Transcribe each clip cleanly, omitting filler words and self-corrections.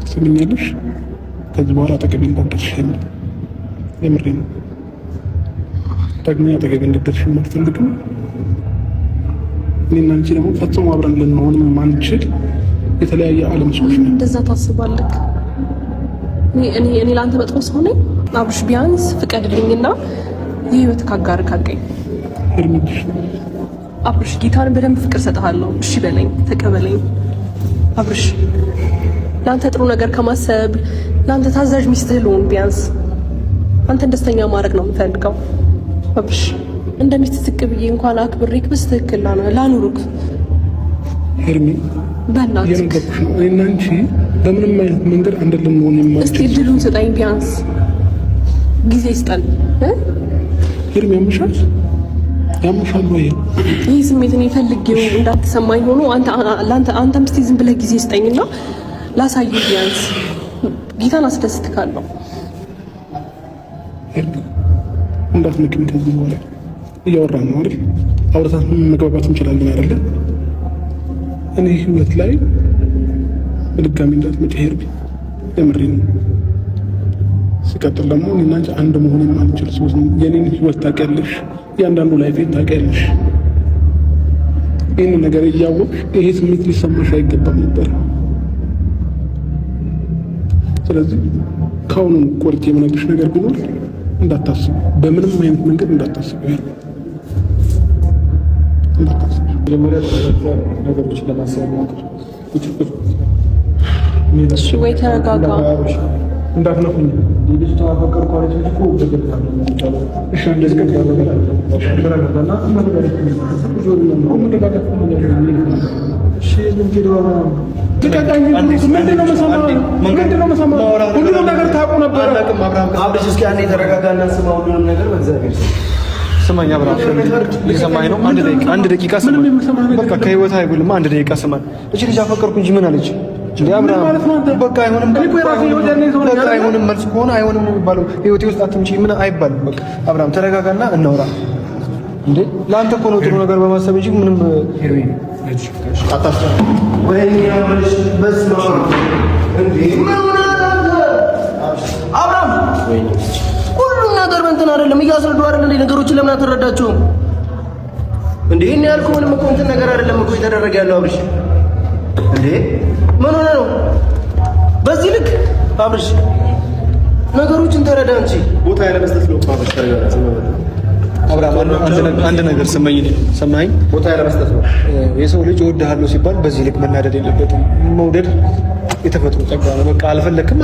ትሰሚኛለሽ? ከዚህ በኋላ አጠገቤ እንዳትደርሺ የምሬን ነው። ዳግመኛ አጠገቤ እንድትደርሺ አልፈልግም። እኔና አንቺ ደግሞ ፈጽሞ አብረን ልንሆን ማንችል የተለያየ ዓለም ሰዎች ነን። እንደዛ ታስባለህ? እኔ ለአንተ መጥፎ ሰው ነኝ? አብርሽ ቢያንስ ፍቀድልኝና የህይወት ካጋር ካገኝ እርምሽ አብርሽ ጌታን በደንብ ፍቅር ሰጥሃለሁ። እሺ በለኝ፣ ተቀበለኝ አብርሽ። ለአንተ ጥሩ ነገር ከማሰብ ለአንተ ታዛዥ ሚስትህ ልሆን። ቢያንስ አንተን ደስተኛ ማድረግ ነው የምፈልገው አብርሽ። እንደ ሚስት ዝቅ ብዬ እንኳን አክብሬክ በስትክክል ላኑሩክ። ሄርሚ በእናትህ እኔና አንቺ በምንም አይነት መንገድ አንድ ልንሆን የማንችል። እስቲ እድሉን ስጠኝ፣ ቢያንስ ጊዜ ይስጠን። ሄርሚ ያምሻል ወይ? ይህ ስሜት እኔ ፈልጌው እንዳትሰማኝ ሆኖ አንተም እስቲ ዝም ብለህ ጊዜ ስጠኝና ላሳየው። ቢያንስ ጌታን አስደስትካለሁ። እንዳትነግሪኝ። ከዚህ በኋላ እያወራን ነው አይደል? አውርተን መግባባት እንችላለን አይደለ? እኔ ህይወት ላይ በድጋሚ እንዳትመጪ ሄርቢ፣ የምሬን ነው። ሲቀጥል ደግሞ እኔና አንቺ አንድ መሆን የማንችል ሰዎች ነን። የኔን ህይወት ታውቂያለሽ፣ እያንዳንዱ ላይፌን ታውቂያለሽ። ይህን ነገር እያወቅሽ ይሄ ስሜት ሊሰማሽ አይገባም ነበር። ስለዚህ ከአሁኑ ቆርጬ የምነግርሽ ነገር ቢኖር እንዳታስብ፣ በምንም አይነት መንገድ እንዳታስብ እንዳታስብ። መጀመሪያ ነገሮችን ለማሰብ ሞክር። እሺ ወይ ተረጋጋ። እንዳትነኩኝ። ልጅቷ አፈቀር ኳሊቲ እኮ በገባለሁ። እሺ እንደዚህ ከገባለሁ ተረጋጋና ሁሉንም ነገር ታውቁ ነበር። አብርሽ እስኪ አንዴ ተረጋጋና ስማ። ሁሉንም ነገር በእግዚአብሔር ስማኝ። አብርሽ እየሰማኝ ነው? አንድ ደቂቃ ስማኝ። በቃ ከህይወት አይጉልማ። አንድ ደቂቃ ስማኝ። እቺ ልጅ አፈቀርኩ እንጂ ምን አለች? እንዴ አብርሃም በቃ አይሆንም፣ በቃ አይሆንም። መልስ ከሆነ አይሆንም ነው የሚባለው። ህይወቴ ውስጥ አትምጪ ምን አይባልም። በቃ አብርሃም ተረጋጋና እናውራ። እንዴ ለአንተ እኮ ነው ጥሩ ነገር በማሰብ እንጂ ምንም አታስጨ ወይኔ አብርሽ በስመ አብ እንዴ አብርሃም ሁሉም ነገር እንትን አይደለም እያስረዱ አይደለም እንዴ ነገሮችን ለምን አትረዳቸውም እንዴ? እኔ ያልኩህ ምንም እኮ እንትን ነገር አይደለም እኮ የተደረገ ያለው አብርሽ እንዴ ምን ሆነ ነው በዚህ ልክ አብርሽ? ነገሮችን ተረዳ እንጂ ቦታ ያለ መስጠት ነው አብርሽ። አብርሃም አንድ ነገር ሰማኝ። ቦታ ያለ መስጠት ነው። የሰው ልጅ እወድሃለሁ ሲባል በዚህ ልክ መናደድ የለበትም። መውደድ የተፈጥሮ ጸጋ ነው። በቃ አልፈለክም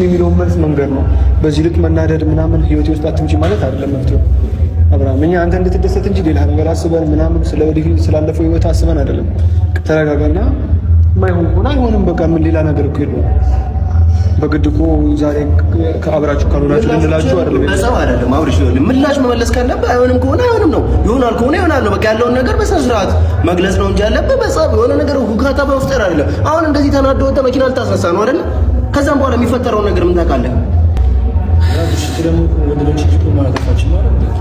የሚለውን መልስ መንገድ ነው። በዚህ ልክ መናደድ ምናምን ህይወቴ ውስጥ አትምጪ ማለት አይደለም መፍትሄው። አብርሃም እኛ አንተ እንድትደሰት እንጂ ሌላ ነገር አስበን ምናምን ስላለፈው ህይወት አስበን አይደለም። ተረጋጋና ማይሆን ሆነ አይሆንም። በቃ ምን ሌላ ነገር እኮ የለውም። በግድ እኮ ዛሬ ከአብራችሁ ካልሆናችሁ ልንላችሁ አይደለም። በሰው አይደለም አብርሽ ይሁን ምላሽ መመለስ ካለብህ አይሆንም ከሆነ አይሆንም ነው፣ ይሆናል ከሆነ ይሆናል ነው። በቃ ያለውን ነገር በስነ ስርዓት መግለጽ ነው እንጂ ያለብህ በጸብ የሆነ ነገር ሁካታ በመፍጠር አይደለም። አሁን እንደዚህ ተናዶ ወጣ መኪና ልታስነሳ ነው አይደል? ከዛም በኋላ የሚፈጠረውን ነገር ምን ታውቃለህ? አብርሽ ደግሞ ወንድሞች እኮ ማለታችን ነው አይደል?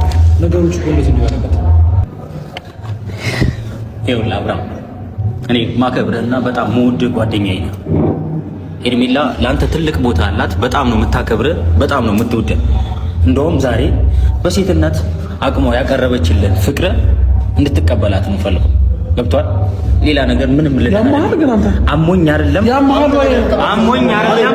ነገሮች እኮ እንደዚህ ነው ያለበት። ይኸውልህ አብርሃም እኔ ማከብርህና በጣም መውደድ ጓደኛዬ ነው። ሄርሜላ ለአንተ ትልቅ ቦታ አላት። በጣም ነው የምታከብርህ፣ በጣም ነው የምትወደህ። እንደውም ዛሬ በሴትነት አቅሟ ያቀረበችልን ፍቅር እንድትቀበላት ነው ፈልገው። ገብቷል? ሌላ ነገር ምንም ልልህ አሞኝ አይደለም። አሞኝ አይደለም።